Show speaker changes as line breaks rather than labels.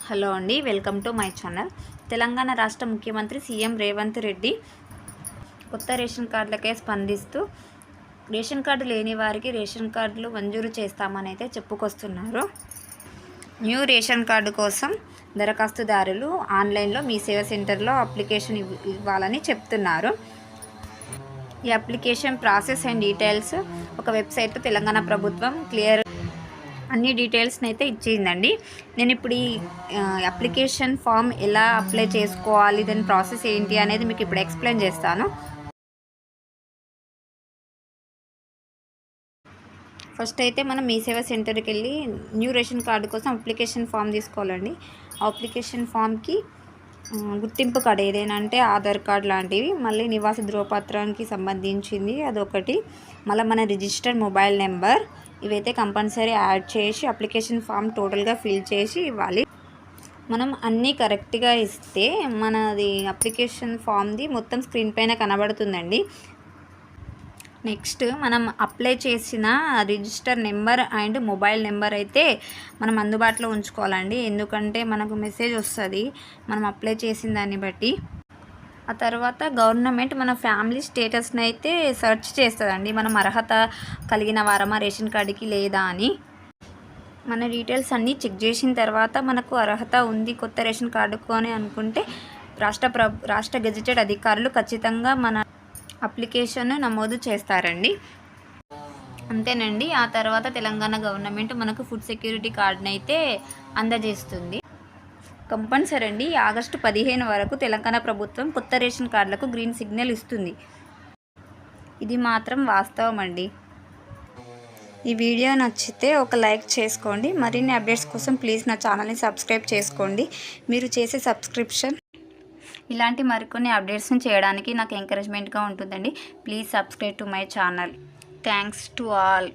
Hello అండి, welcome to my channel. Telangana రాష్ట్ర ముఖ్యమంత్రి సీఎం రేవంత్ రెడ్డి కొత్త రేషన్ కార్డులకే స్పందిస్తూ రేషన్ కార్డు లేని వారికి రేషన్ కార్డులు మంజూరు చేస్తామని అయితే చెప్పుకొస్తున్నారు. న్యూ రేషన్ కార్డు కోసం దరఖాస్తుదారులు ఆన్లైన్లో మీ సేవా సెంటర్లో అప్లికేషన్ ఇవ్వాలని చెప్తున్నారు. ఈ అప్లికేషన్ ప్రాసెస్ అండ్ డీటెయిల్స్ ఒక వెబ్సైట్లో తెలంగాణ ప్రభుత్వం క్లియర్ అన్ని డీటెయిల్స్ని అయితే ఇచ్చిందండి. నేను ఇప్పుడు ఈ అప్లికేషన్ ఫామ్ ఎలా అప్లై చేసుకోవాలి, దాని ప్రాసెస్ ఏంటి అనేది మీకు ఇప్పుడు ఎక్స్ప్లెయిన్ చేస్తాను. ఫస్ట్ అయితే మనం మీ సేవా సెంటర్కి వెళ్ళి న్యూ రేషన్ కార్డు కోసం అప్లికేషన్ ఫామ్ తీసుకోవాలండి. ఆ అప్లికేషన్ ఫామ్కి గుర్తింపు కార్డు ఏదైనా అంటే ఆధార్ కార్డ్ లాంటివి, మళ్ళీ నివాస ధృవపత్రానికి సంబంధించింది అదొకటి, మళ్ళీ మన రిజిస్టర్డ్ మొబైల్ నెంబర్, ఇవైతే కంపల్సరీ యాడ్ చేసి అప్లికేషన్ ఫామ్ టోటల్గా ఫిల్ చేసి ఇవ్వాలి. మనం అన్నీ కరెక్ట్గా ఇస్తే మనది అప్లికేషన్ ఫామ్ది మొత్తం స్క్రీన్ పైన కనబడుతుందండి. నెక్స్ట్ మనం అప్లై చేసిన register number and mobile number అయితే మనం అందుబాటులో ఉంచుకోవాలండి. ఎందుకంటే మనకు మెసేజ్ వస్తుంది మనం అప్లై చేసిన దాన్ని బట్టి. ఆ తర్వాత గవర్నమెంట్ మన ఫ్యామిలీ స్టేటస్ని అయితే సెర్చ్ చేస్తుందండి, మనం అర్హత కలిగిన వారమా రేషన్ కార్డుకి లేదా అని. మన డీటెయిల్స్ అన్నీ చెక్ చేసిన తర్వాత మనకు అర్హత ఉంది కొత్త రేషన్ కార్డుకు అని అనుకుంటే రాష్ట్ర గెజిటెడ్ అధికారులు ఖచ్చితంగా మన అప్లికేషన్ నమోదు చేస్తారండి. అంతేనండి. ఆ తర్వాత తెలంగాణ గవర్నమెంట్ మనకు ఫుడ్ సెక్యూరిటీ కార్డుని అయితే అందజేస్తుంది. కంపల్సరీ అండి. ఆగస్టు 15 వరకు తెలంగాణ ప్రభుత్వం కొత్త రేషన్ కార్డులకు గ్రీన్ సిగ్నల్ ఇస్తుంది. ఇది మాత్రం వాస్తవం అండి. ఈ వీడియో నచ్చితే ఒక లైక్ చేసుకోండి. మరిన్ని అప్డేట్స్ కోసం ప్లీజ్ నా ఛానల్ని సబ్స్క్రైబ్ చేసుకోండి. మీరు చేసే సబ్స్క్రిప్షన్ ఇలాంటి మరికొన్ని అప్డేట్స్ని చేయడానికి నాకు ఎంకరేజ్మెంట్గా ఉంటుందండి. Please subscribe to my channel. Thanks to all.